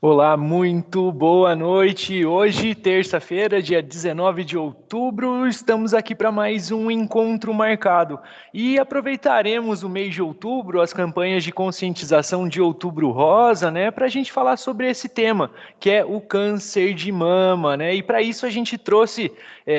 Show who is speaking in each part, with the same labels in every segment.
Speaker 1: Olá, muito boa noite. Hoje, terça-feira, dia 19 de outubro, estamos aqui para mais um encontro marcado. E aproveitaremos o mês de outubro, as campanhas de conscientização de Outubro Rosa, né, para a gente falar sobre esse tema, que é o câncer de mama, né? E para isso a gente trouxe,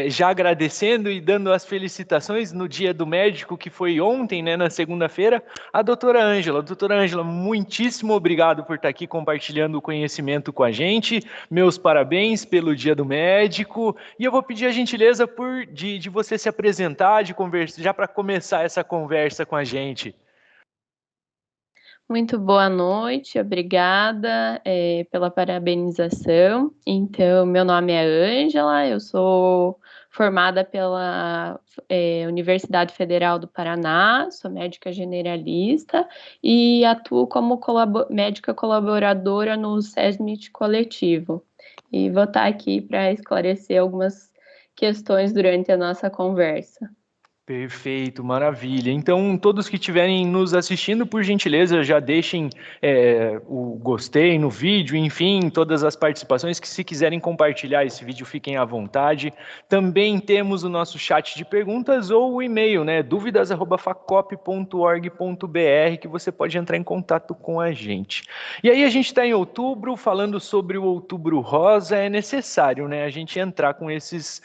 Speaker 1: já agradecendo e dando as felicitações no Dia do Médico, que foi ontem, né, na segunda-feira, a doutora Ângela. Doutora Ângela, muitíssimo obrigado por estar aqui compartilhando o conhecimento com a gente. Meus parabéns pelo Dia do Médico. E eu vou pedir a gentileza de você se apresentar, de conversa, já para começar essa conversa com a gente.
Speaker 2: Muito boa noite, obrigada, pela parabenização. Então, meu nome é Ângela, eu sou formada pela Universidade Federal do Paraná, sou médica generalista e atuo como médica colaboradora no SESMIT Coletivo. E vou estar aqui para esclarecer algumas questões durante a nossa conversa.
Speaker 1: Perfeito, maravilha. Então, todos que estiverem nos assistindo, por gentileza, já deixem o gostei no vídeo, enfim, todas as participações, que se quiserem compartilhar esse vídeo, fiquem à vontade. Também temos o nosso chat de perguntas ou o e-mail, né, dúvidas@facop.org.br, que você pode entrar em contato com a gente. E aí, a gente está em outubro, falando sobre o Outubro Rosa, é necessário, né, a gente entrar com esses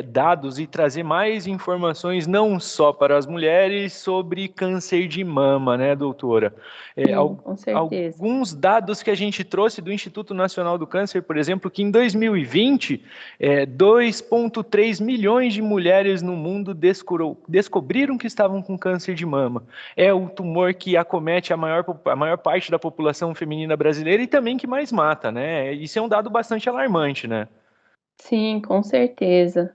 Speaker 1: dados e trazer mais informações, não só para as mulheres, sobre câncer de mama, né, doutora?
Speaker 2: Sim, com certeza.
Speaker 1: Alguns dados que a gente trouxe do Instituto Nacional do Câncer, por exemplo, que em 2020, 2,3 milhões de mulheres no mundo descobriram que estavam com câncer de mama. É o tumor que acomete a maior parte da população feminina brasileira e também que mais mata, né? Isso é um dado bastante alarmante, né?
Speaker 2: Sim, com certeza.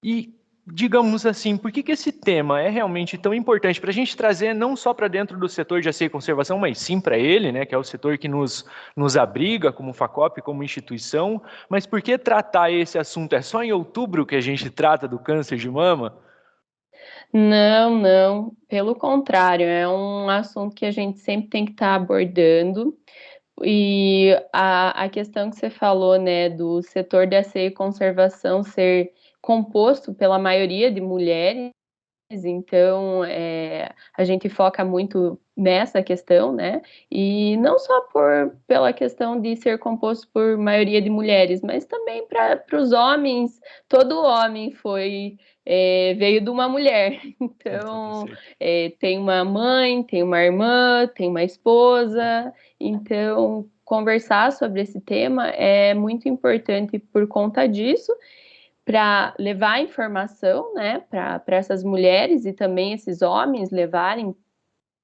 Speaker 1: E, digamos assim, por que que esse tema é realmente tão importante para a gente trazer não só para dentro do setor de aceio e conservação, mas sim para ele, né, que é o setor que nos abriga como Facop, como instituição, mas por que tratar esse assunto? É só em outubro que a gente trata do câncer de mama?
Speaker 2: Não, não, pelo contrário, é um assunto que a gente sempre tem que estar abordando. E a questão que você falou, né, do setor de aceio e conservação ser composto pela maioria de mulheres, então a gente foca muito nessa questão, né? E não só pela questão de ser composto por maioria de mulheres, mas também para os homens. Todo homem veio de uma mulher.
Speaker 1: Com toda
Speaker 2: Então
Speaker 1: certeza.
Speaker 2: tem uma mãe, tem uma irmã, tem uma esposa. Então conversar sobre esse tema é muito importante por conta disso para levar informação, né, para essas mulheres e também esses homens levarem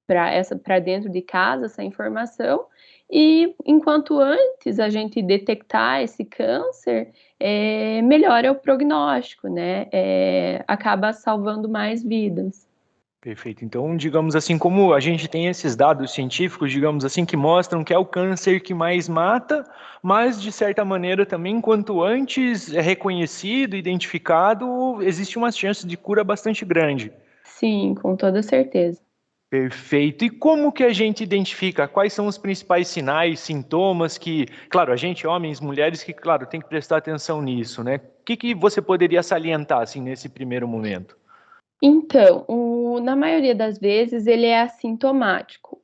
Speaker 2: para dentro de casa essa informação. E enquanto antes a gente detectar esse câncer, melhora o prognóstico, né? Acaba salvando mais vidas.
Speaker 1: Perfeito. Então, digamos assim, como a gente tem esses dados científicos, digamos assim, que mostram que é o câncer que mais mata, mas de certa maneira também, quanto antes é reconhecido, identificado, existe uma chance de cura bastante grande.
Speaker 2: Sim, com toda certeza.
Speaker 1: Perfeito. E como que a gente identifica quais são os principais sinais, sintomas que, claro, a gente, homens, mulheres, que, claro, tem que prestar atenção nisso, né? O que que você poderia salientar, assim, nesse primeiro momento?
Speaker 2: Então, na maioria das vezes ele é assintomático.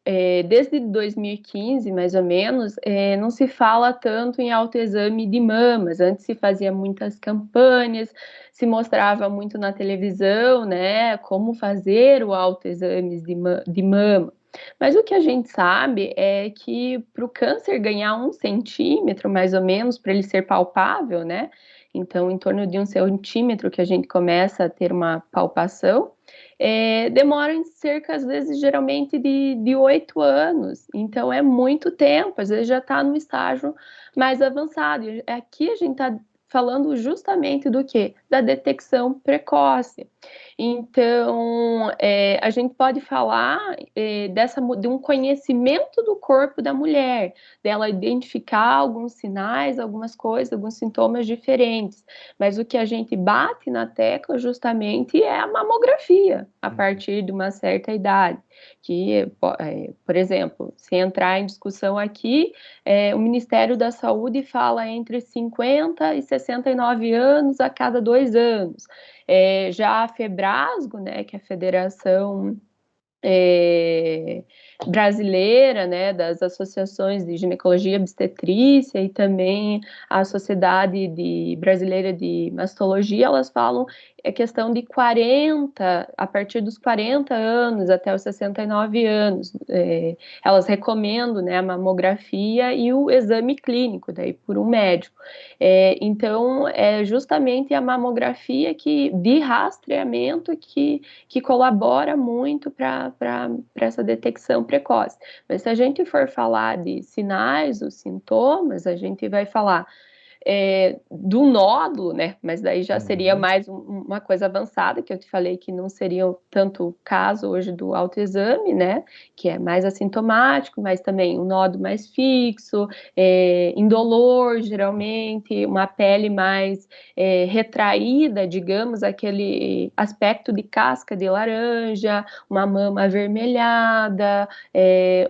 Speaker 2: Desde 2015, mais ou menos, não se fala tanto em autoexame de mamas. Antes se fazia muitas campanhas, se mostrava muito na televisão, né, como fazer o autoexame de mama. Mas o que a gente sabe é que para o câncer ganhar 1 centímetro, mais ou menos, para ele ser palpável, né? Então, em torno de 1 centímetro que a gente começa a ter uma palpação, demora em cerca, às vezes, geralmente de 8 anos. Então, é muito tempo, às vezes já está no estágio mais avançado. E aqui a gente está falando justamente do quê? Da detecção precoce. Então, a gente pode falar de um conhecimento do corpo da mulher, dela identificar alguns sinais, algumas coisas, alguns sintomas diferentes. Mas o que a gente bate na tecla justamente é a mamografia, a partir de uma certa idade. Que, por exemplo, se entrar em discussão aqui, o Ministério da Saúde fala entre 50 e 69 anos a cada 2 anos. Já a Febrasgo, né, que é a Federação brasileira, né, das associações de ginecologia e obstetrícia e também a Sociedade Brasileira de Mastologia, elas falam questão de 40, a partir dos 40 anos até os 69 anos. Elas recomendam, né, a mamografia e o exame clínico, daí por um médico. Então, é justamente a mamografia de rastreamento que colabora muito para essa detecção precoce. Mas se a gente for falar de sinais, os sintomas, a gente vai falar do nódulo, né? Mas daí já seria mais uma coisa avançada, que eu te falei que não seria tanto o caso hoje do autoexame, né? Que é mais assintomático, mas também um nódulo mais fixo, indolor, geralmente, uma pele mais retraída, digamos, aquele aspecto de casca de laranja, uma mama avermelhada,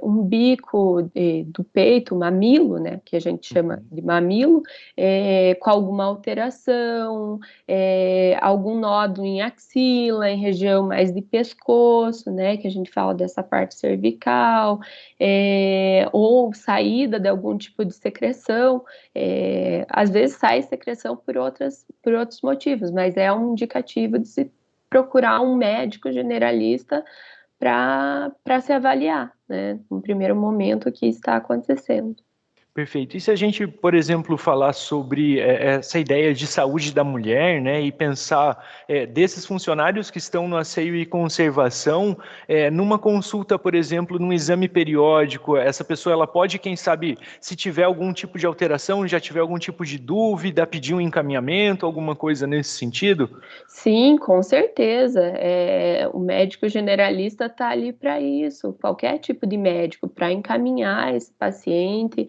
Speaker 2: um bico do peito, mamilo, né? Que a gente chama de mamilo, com alguma alteração, algum nódulo em axila, em região mais de pescoço, né, que a gente fala dessa parte cervical, ou saída de algum tipo de secreção. Às vezes sai secreção por outros motivos, mas é um indicativo de se procurar um médico generalista para se avaliar, né, no primeiro momento o que está acontecendo.
Speaker 1: Perfeito. E se a gente, por exemplo, falar sobre essa ideia de saúde da mulher, né, e pensar desses funcionários que estão no asseio e conservação, numa consulta, por exemplo, num exame periódico, essa pessoa ela pode, quem sabe, se tiver algum tipo de alteração, já tiver algum tipo de dúvida, pedir um encaminhamento, alguma coisa nesse sentido?
Speaker 2: Sim, com certeza. O médico generalista está ali para isso, qualquer tipo de médico, para encaminhar esse paciente,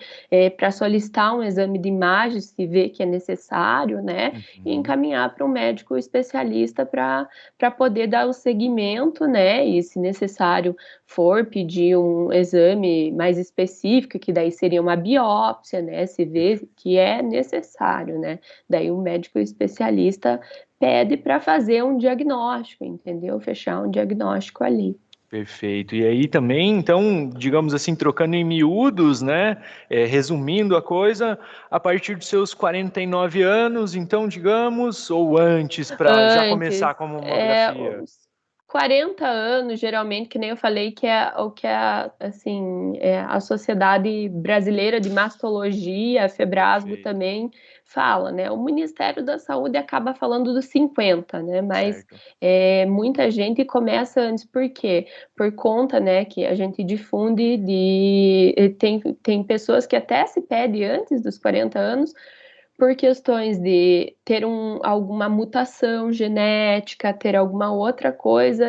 Speaker 2: para solicitar um exame de imagem, se vê que é necessário, né? E encaminhar para um médico especialista para poder dar o segmento, né? E se necessário for pedir um exame mais específico, que daí seria uma biópsia, né? Se vê que é necessário, né? Daí o médico especialista pede para fazer um diagnóstico, entendeu? Fechar um diagnóstico ali.
Speaker 1: Perfeito. E aí também, então, digamos assim, trocando em miúdos, né? Resumindo a coisa, a partir dos seus 49 anos, então, digamos, ou antes, para já
Speaker 2: Antes,
Speaker 1: começar com a mamografia.
Speaker 2: os 40 anos, geralmente, que nem eu falei, que é o que é, assim, a Sociedade Brasileira de Mastologia, a Febrasgo
Speaker 1: Perfeito.
Speaker 2: também fala, né? O Ministério da Saúde acaba falando dos 50, né? Mas
Speaker 1: Certo.
Speaker 2: muita gente começa antes, por quê? Por conta, né, que a gente difunde tem pessoas que até se pedem antes dos 40 anos, por questões de ter alguma mutação genética, ter alguma outra coisa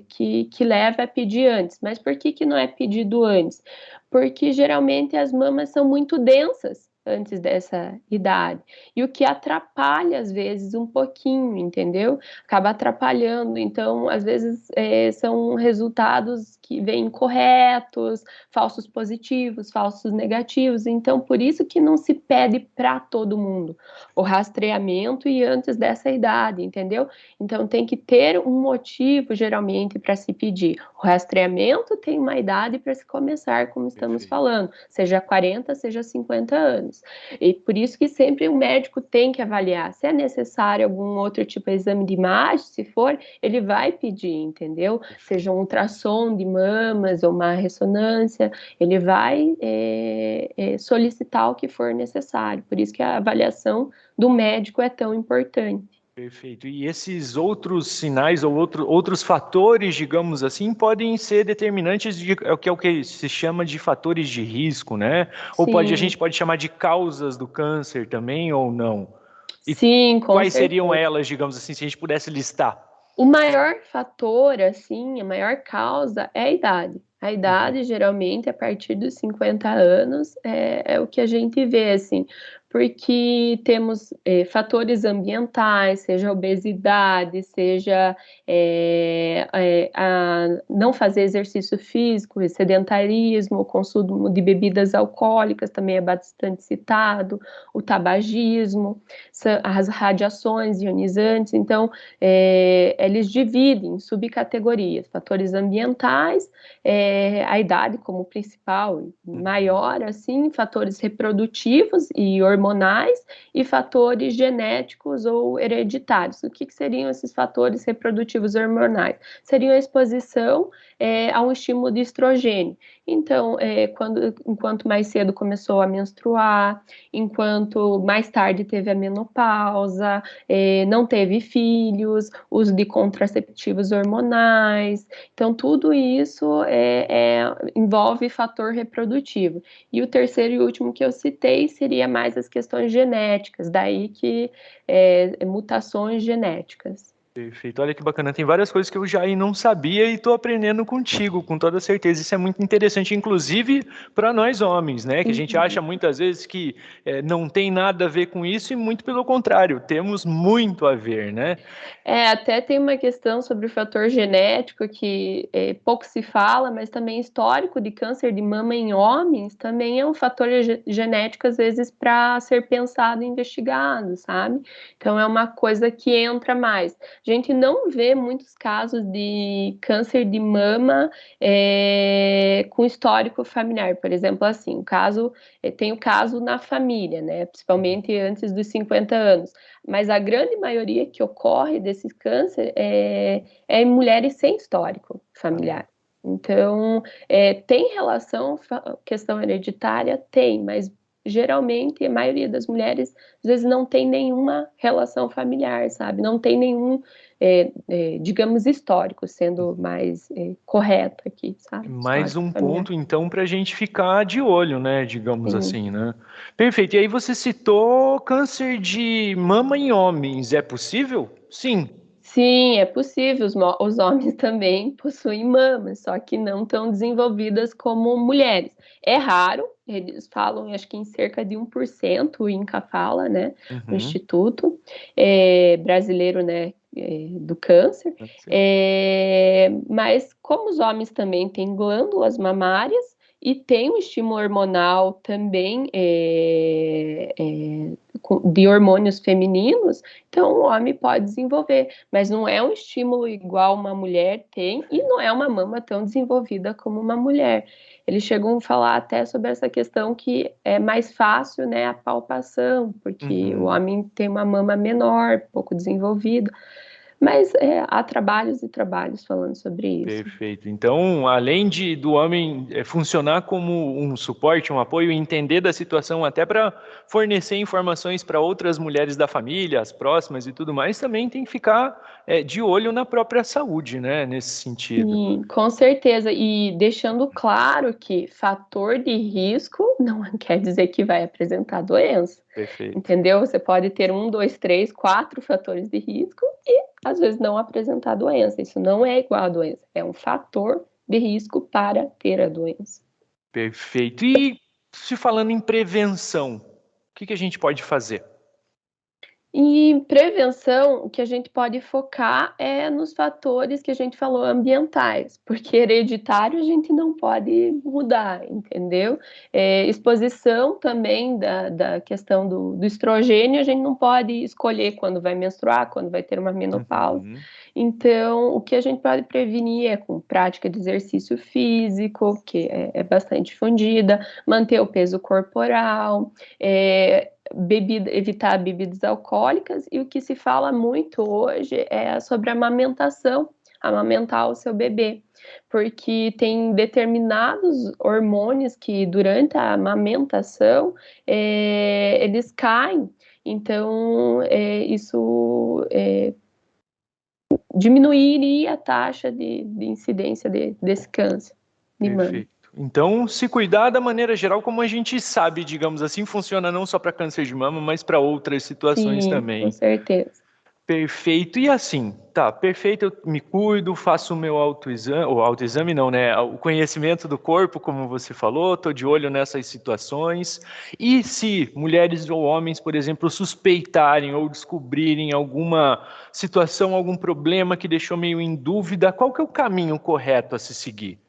Speaker 2: que leva a pedir antes. Mas por que não é pedido antes? Porque geralmente as mamas são muito densas antes dessa idade. E o que atrapalha, às vezes, um pouquinho, entendeu? Acaba atrapalhando. Então, às vezes, são resultados que vêm corretos, falsos positivos, falsos negativos. Então, por isso que não se pede para todo mundo o rastreamento e antes dessa idade, entendeu? Então, tem que ter um motivo, geralmente, para se pedir. O rastreamento tem uma idade para se começar, como estamos
Speaker 1: Perfeito.
Speaker 2: falando, seja 40, seja 50 anos. E por isso que sempre o médico tem que avaliar se é necessário algum outro tipo de exame de imagem, se for, ele vai pedir, entendeu? Seja um ultrassom de mamas ou uma ressonância, ele vai solicitar o que for necessário. Por isso que a avaliação do médico é tão importante.
Speaker 1: Perfeito. E esses outros sinais ou outros fatores, digamos assim, podem ser determinantes é o que se chama de fatores de risco, né? Ou a
Speaker 2: Sim.
Speaker 1: gente pode chamar de causas do câncer também, ou não? E
Speaker 2: Sim, com
Speaker 1: quais seriam
Speaker 2: certeza.
Speaker 1: elas, digamos assim, se a gente pudesse listar?
Speaker 2: O maior fator, assim, a maior causa é a idade. A
Speaker 1: Uhum.
Speaker 2: idade, geralmente, a partir dos 50 anos, é o que a gente vê, assim, porque temos fatores ambientais, seja obesidade, seja não fazer exercício físico, sedentarismo, o consumo de bebidas alcoólicas também é bastante citado, o tabagismo, as radiações ionizantes. Então, eles dividem em subcategorias, fatores ambientais, a idade como principal,
Speaker 1: Uhum.
Speaker 2: maior, assim, fatores reprodutivos e hormonais e fatores genéticos ou hereditários. O que seriam esses fatores reprodutivos e hormonais? Seriam a exposição a um estímulo de estrogênio. Então, enquanto mais cedo começou a menstruar, enquanto mais tarde teve a menopausa, não teve filhos, uso de contraceptivos hormonais. Então, tudo isso envolve fator reprodutivo. E o terceiro e último que eu citei seria mais as questões genéticas, daí que mutações genéticas.
Speaker 1: Perfeito, olha que bacana. Tem várias coisas que eu já não sabia e estou aprendendo contigo, com toda certeza. Isso é muito interessante, inclusive para nós homens, né? Que a gente acha
Speaker 2: Uhum.
Speaker 1: muitas vezes que não tem nada a ver com isso e muito pelo contrário, temos muito a ver, né?
Speaker 2: Até tem uma questão sobre o fator genético que pouco se fala, mas também histórico de câncer de mama em homens também é um fator genético, às vezes, para ser pensado e investigado, sabe? Então é uma coisa que entra mais. A gente não vê muitos casos de câncer de mama com histórico familiar, por exemplo, assim, tem o caso na família, né? Principalmente antes dos 50 anos, mas a grande maioria que ocorre desse câncer é em mulheres sem histórico
Speaker 1: Ah,
Speaker 2: familiar. Então, tem relação, questão hereditária? Tem, mas geralmente a maioria das mulheres às vezes não tem nenhuma relação familiar, sabe? Não tem nenhum, digamos, histórico, sendo mais correto aqui, sabe?
Speaker 1: mais
Speaker 2: Histórico
Speaker 1: um
Speaker 2: familiar.
Speaker 1: ponto, então, para a gente ficar de olho, né? Digamos
Speaker 2: Sim.
Speaker 1: assim, né? Perfeito. E aí você citou câncer de mama em homens. É possível? Sim.
Speaker 2: Sim, é possível. Os homens também possuem mamas, só que não tão desenvolvidas como mulheres. É raro, eles falam, acho que em cerca de 1%, o INCA fala, né, o
Speaker 1: Uhum.
Speaker 2: Instituto Brasileiro, né, do Câncer. Mas como os homens também têm glândulas mamárias e tem um estímulo hormonal também de hormônios femininos, então o homem pode desenvolver, mas não é um estímulo igual uma mulher tem e não é uma mama tão desenvolvida como uma mulher. Eles chegam a falar até sobre essa questão que é mais fácil, né, a palpação, porque o
Speaker 1: Uhum.
Speaker 2: homem tem uma mama menor, pouco desenvolvida, mas há trabalhos e trabalhos falando sobre isso.
Speaker 1: Perfeito. Então, além do homem funcionar como um suporte, um apoio, entender da situação até para fornecer informações para outras mulheres da família, as próximas e tudo mais, também tem que ficar de olho na própria saúde, né? Nesse sentido.
Speaker 2: Sim, com certeza. E deixando claro que fator de risco não quer dizer que vai apresentar doença.
Speaker 1: Perfeito.
Speaker 2: Entendeu? Você pode ter um, dois, três, quatro fatores de risco e às vezes não apresentar doença. Isso não é igual à doença, é um fator de risco para ter a doença.
Speaker 1: Perfeito. E se falando em prevenção, o que que a gente pode fazer?
Speaker 2: E prevenção, o que a gente pode focar é nos fatores que a gente falou ambientais, porque hereditário a gente não pode mudar, entendeu? Exposição também da questão do estrogênio, a gente não pode escolher quando vai menstruar, quando vai ter uma menopausa.
Speaker 1: Uhum.
Speaker 2: Então, o que a gente pode prevenir é com prática de exercício físico, que é bastante difundida, manter o peso corporal, evitar bebidas alcoólicas, e o que se fala muito hoje é sobre amamentação, amamentar o seu bebê, porque tem determinados hormônios que durante a amamentação eles caem, então isso diminuiria a taxa de incidência desse câncer de mama.
Speaker 1: Perfeito. Então, se cuidar da maneira geral, como a gente sabe, digamos assim, funciona não só para câncer de mama, mas para outras situações
Speaker 2: Sim, com
Speaker 1: também.
Speaker 2: certeza.
Speaker 1: Perfeito. E assim, tá, perfeito, eu me cuido, faço o meu autoexame, ou autoexame não, né? O conhecimento do corpo, como você falou, estou de olho nessas situações. E se mulheres ou homens, por exemplo, suspeitarem ou descobrirem alguma situação, algum problema que deixou meio em dúvida, qual que é o caminho correto a se seguir?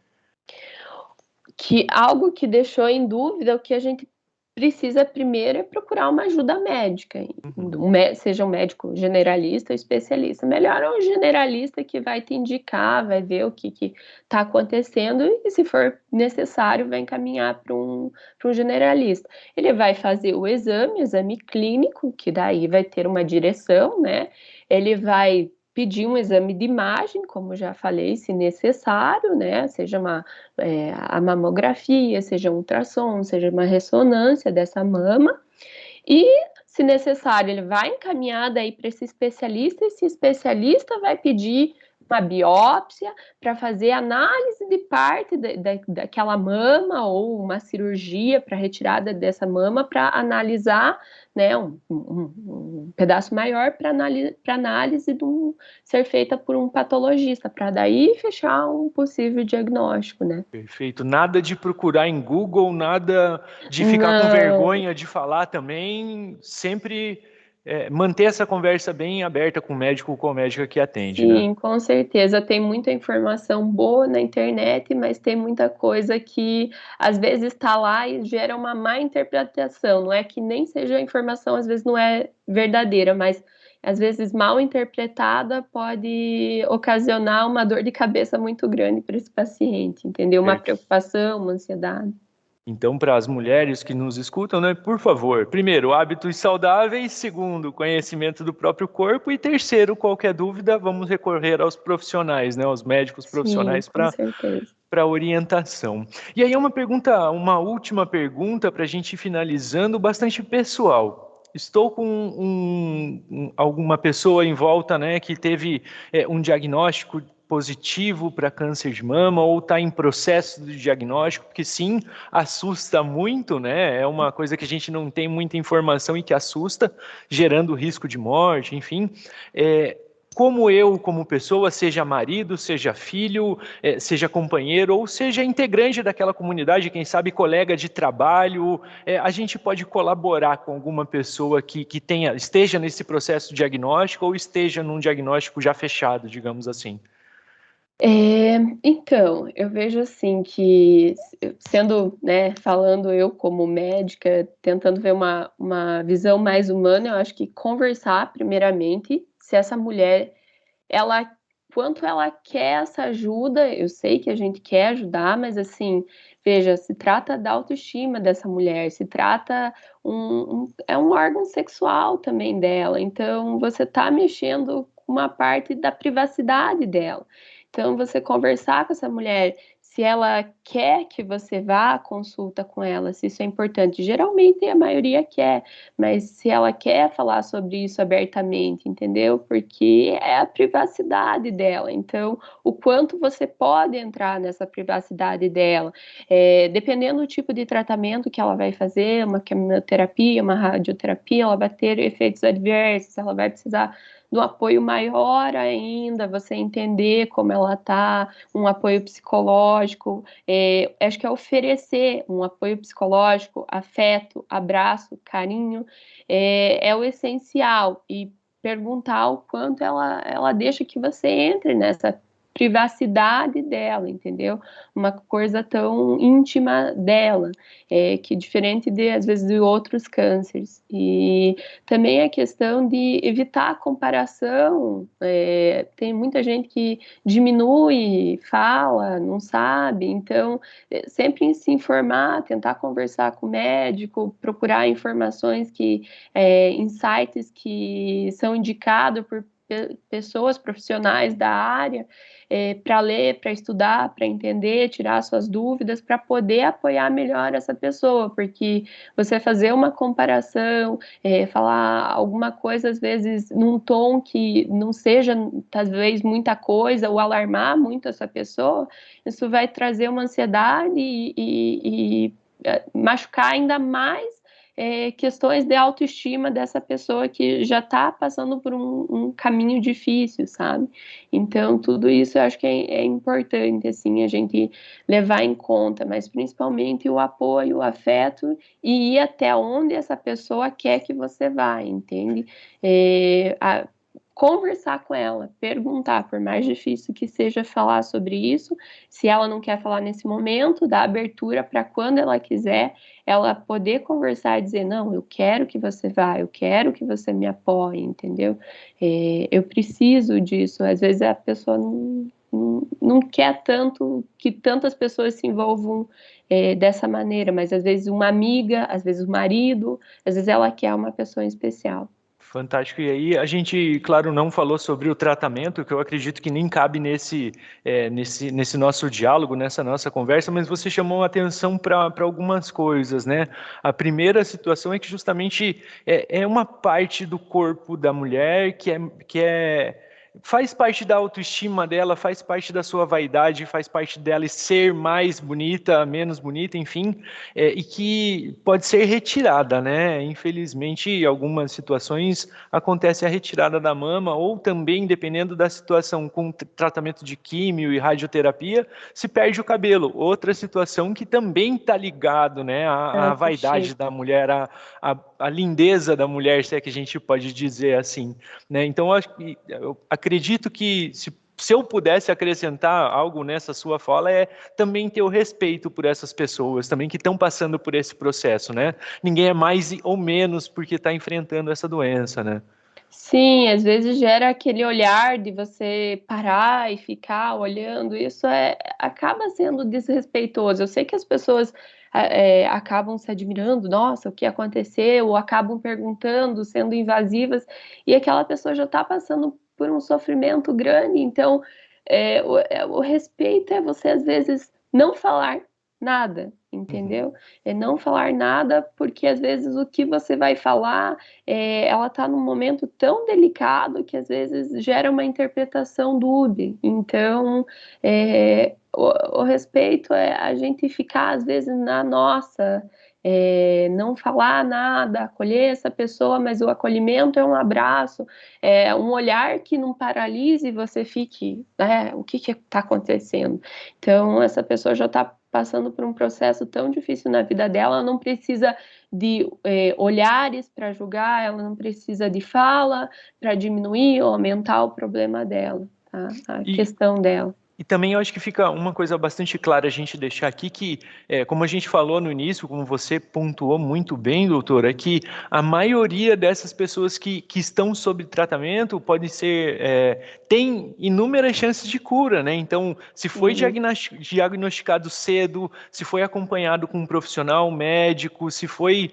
Speaker 2: Que algo que deixou em dúvida, o que a gente precisa primeiro é procurar uma ajuda médica,
Speaker 1: Uhum.
Speaker 2: seja um médico generalista ou especialista. Melhor é um generalista que vai te indicar, vai ver o que está acontecendo e, se for necessário, vai encaminhar para um generalista. Ele vai fazer o exame clínico, que daí vai ter uma direção, né? Ele vai pedir um exame de imagem, como já falei, se necessário, né? Seja a mamografia, seja um ultrassom, seja uma ressonância dessa mama, e, se necessário, ele vai encaminhar daí para esse especialista, esse especialista vai pedir uma biópsia para fazer análise de parte daquela mama ou uma cirurgia para retirada dessa mama para analisar, né, um pedaço maior para análise ser feita por um patologista, para daí fechar um possível diagnóstico, né?
Speaker 1: Perfeito. Nada de procurar em Google, nada de ficar com
Speaker 2: Não.
Speaker 1: vergonha de falar também. Sempre manter essa conversa bem aberta com o médico ou com a médica que atende, né?
Speaker 2: Sim, com certeza. Tem muita informação boa na internet, mas tem muita coisa que às vezes está lá e gera uma má interpretação. Não é que nem seja a informação, às vezes não é verdadeira, mas às vezes mal interpretada pode ocasionar uma dor de cabeça muito grande para esse paciente, entendeu? Uma preocupação, uma ansiedade.
Speaker 1: Então, para as mulheres que nos escutam, né, por favor, primeiro, hábitos saudáveis, segundo, conhecimento do próprio corpo e terceiro, qualquer dúvida, vamos recorrer aos profissionais, né, aos médicos
Speaker 2: Sim,
Speaker 1: profissionais
Speaker 2: com certeza.
Speaker 1: para orientação. E aí uma pergunta, uma última pergunta para a gente ir finalizando, bastante pessoal. Estou com alguma pessoa em volta, né, que teve um diagnóstico positivo para câncer de mama ou está em processo de diagnóstico, porque sim, assusta muito, né? É uma coisa que a gente não tem muita informação e que assusta, gerando risco de morte, enfim. Como eu, como pessoa, seja marido, seja filho, seja companheiro ou seja integrante daquela comunidade, quem sabe colega de trabalho, a gente pode colaborar com alguma pessoa que esteja nesse processo diagnóstico ou esteja num diagnóstico já fechado, digamos assim.
Speaker 2: Então, eu vejo assim que, sendo, né, falando eu como médica, tentando ver uma visão mais humana, eu acho que conversar, primeiramente, se essa mulher, ela, quanto ela quer essa ajuda, eu sei que a gente quer ajudar, mas assim, veja, se trata da autoestima dessa mulher, se trata é um órgão sexual também dela, então você está mexendo com uma parte da privacidade dela. Então, você conversar com essa mulher, se ela quer que você vá à consulta com ela, se isso é importante. Geralmente a maioria quer, mas se ela quer falar sobre isso abertamente, entendeu? Porque é a privacidade dela. Então, o quanto você pode entrar nessa privacidade dela, dependendo do tipo de tratamento que ela vai fazer, uma quimioterapia, uma radioterapia, ela vai ter efeitos adversos, ela vai precisar de um apoio maior ainda, você entender como ela está, um apoio psicológico, acho que é oferecer um apoio psicológico, afeto, abraço, carinho, é o essencial, e perguntar o quanto ela deixa que você entre nessa privacidade dela, entendeu? Uma coisa tão íntima dela, que diferente de, às vezes, de outros cânceres. E também a questão de evitar a comparação. Tem muita gente que diminui, fala, não sabe. Então, sempre se informar, tentar conversar com o médico, procurar informações em sites que são indicados pessoas profissionais da área para ler, para estudar, para entender, tirar suas dúvidas, para poder apoiar melhor essa pessoa, porque você fazer uma comparação, falar alguma coisa, às vezes, num tom que não seja, talvez, muita coisa, ou alarmar muito essa pessoa, isso vai trazer uma ansiedade e machucar ainda mais questões de autoestima dessa pessoa que já está passando por um caminho difícil, sabe? Então, tudo isso eu acho que é importante, assim, a gente levar em conta, mas principalmente o apoio, o afeto e ir até onde essa pessoa quer que você vá, entende? Conversar com ela, perguntar, por mais difícil que seja falar sobre isso, se ela não quer falar nesse momento, dar abertura para quando ela quiser, ela poder conversar e dizer, não, eu quero que você vá, eu quero que você me apoie, entendeu? Eu preciso disso. Às vezes a pessoa não quer tanto que tantas pessoas se envolvam dessa maneira, mas às vezes uma amiga, às vezes o marido, às vezes ela quer uma pessoa em especial.
Speaker 1: Fantástico. E aí, a gente, claro, não falou sobre o tratamento, que eu acredito que nem cabe nesse nosso diálogo, nessa nossa conversa, mas você chamou a atenção para algumas coisas, né? A primeira situação é que justamente é uma parte do corpo da mulher faz parte da autoestima dela, faz parte da sua vaidade, faz parte dela ser mais bonita, menos bonita, enfim, e que pode ser retirada, né? Infelizmente, em algumas situações acontece a retirada da mama, ou também, dependendo da situação, com tratamento de químio e radioterapia, se perde o cabelo. Outra situação que também está ligado, né, à vaidade da mulher, à lindeza da mulher, se é que a gente pode dizer assim, né? Então, eu acredito que se eu pudesse acrescentar algo nessa sua fala, é também ter o respeito por essas pessoas, também que estão passando por esse processo, né? Ninguém é mais ou menos porque está enfrentando essa doença, né?
Speaker 2: Sim, às vezes gera aquele olhar de você parar e ficar olhando, isso acaba sendo desrespeitoso. Eu sei que as pessoas acabam se admirando, nossa, o que aconteceu, ou acabam perguntando, sendo invasivas, e aquela pessoa já está passando por um sofrimento grande, então o respeito é você, às vezes, não falar nada,
Speaker 1: Uhum.
Speaker 2: entendeu? É não falar nada, porque às vezes o que você vai falar ela está num momento tão delicado que às vezes gera uma interpretação dúbia. Então, o respeito é a gente ficar às vezes na nossa, não falar nada, acolher essa pessoa, mas o acolhimento é um abraço, é um olhar que não paralise e você fique, o que está acontecendo? Então, essa pessoa já está passando por um processo tão difícil na vida dela, ela não precisa de olhares para julgar, ela não precisa de fala para diminuir ou aumentar o problema dela, tá? A
Speaker 1: E,
Speaker 2: questão dela.
Speaker 1: E também eu acho que fica uma coisa bastante clara a gente deixar aqui que, como a gente falou no início, como você pontuou muito bem, doutor, é que a maioria dessas pessoas que estão sob tratamento tem inúmeras chances de cura, né? Então, se foi
Speaker 2: Uhum.
Speaker 1: diagnosticado cedo, se foi acompanhado com um profissional médico, se foi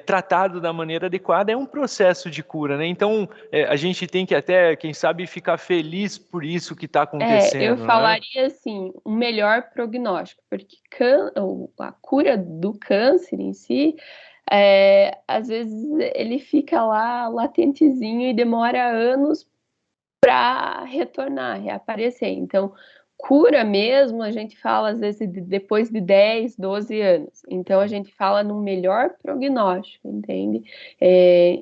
Speaker 1: tratado da maneira adequada, é um processo de cura, né? Então, a gente tem que até, quem sabe, ficar feliz por isso que está
Speaker 2: Eu
Speaker 1: acontecendo, né?
Speaker 2: falaria assim, um melhor prognóstico, porque a cura do câncer em si, às vezes ele fica lá latentezinho e demora anos para retornar, reaparecer. Então, cura mesmo, a gente fala às vezes depois de 10, 12 anos. Então, a gente fala no melhor prognóstico, entende?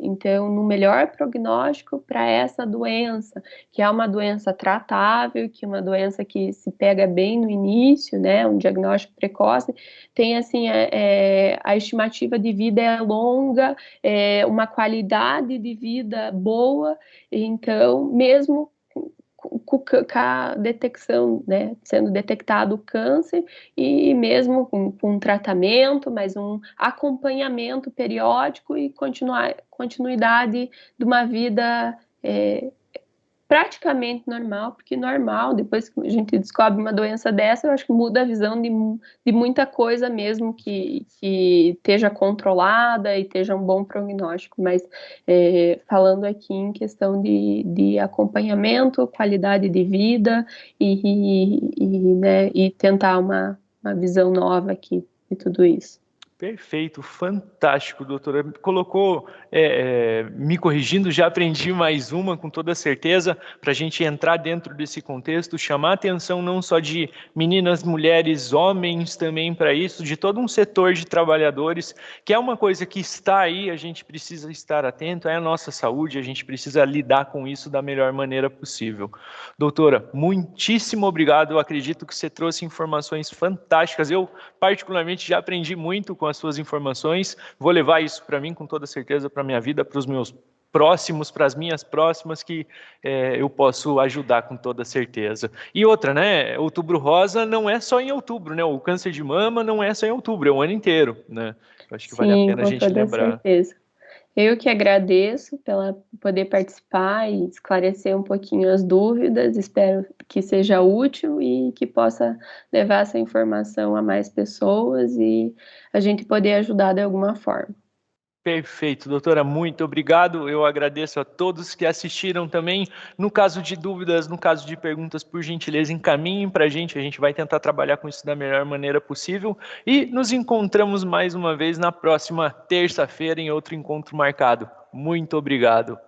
Speaker 2: Então, no melhor prognóstico para essa doença, que é uma doença tratável, que é uma doença que se pega bem no início, né? Um diagnóstico precoce, tem assim, a estimativa de vida é longa, uma qualidade de vida boa, então, mesmo com a detecção, né, sendo detectado o câncer e mesmo com tratamento, mas um acompanhamento periódico e continuidade de uma vida praticamente normal, porque normal, depois que a gente descobre uma doença dessa, eu acho que muda a visão de muita coisa mesmo que esteja controlada e esteja um bom prognóstico, mas falando aqui em questão de acompanhamento, qualidade de vida né, e tentar uma visão nova aqui de tudo isso.
Speaker 1: Perfeito, fantástico, doutora. Colocou, me corrigindo, já aprendi mais uma com toda certeza, para a gente entrar dentro desse contexto, chamar a atenção não só de meninas, mulheres, homens também para isso, de todo um setor de trabalhadores, que é uma coisa que está aí, a gente precisa estar atento, é a nossa saúde, a gente precisa lidar com isso da melhor maneira possível. Doutora, muitíssimo obrigado, eu acredito que você trouxe informações fantásticas, eu particularmente já aprendi muito com as suas informações, vou levar isso para mim com toda certeza, para a minha vida, para os meus próximos, para as minhas próximas, que eu posso ajudar com toda certeza. E outra, né, Outubro Rosa não é só em outubro, né, o câncer de mama não é só em outubro, é o ano inteiro, né, eu acho que vale a
Speaker 2: Sim,
Speaker 1: pena a
Speaker 2: com
Speaker 1: gente
Speaker 2: toda
Speaker 1: lembrar.
Speaker 2: certeza. Eu que agradeço pela poder participar e esclarecer um pouquinho as dúvidas. Espero que seja útil e que possa levar essa informação a mais pessoas e a gente poder ajudar de alguma forma.
Speaker 1: Perfeito, doutora, muito obrigado. Eu agradeço a todos que assistiram também. No caso de dúvidas, no caso de perguntas, por gentileza, encaminhem para a gente vai tentar trabalhar com isso da melhor maneira possível. E nos encontramos mais uma vez na próxima terça-feira em outro encontro marcado. Muito obrigado.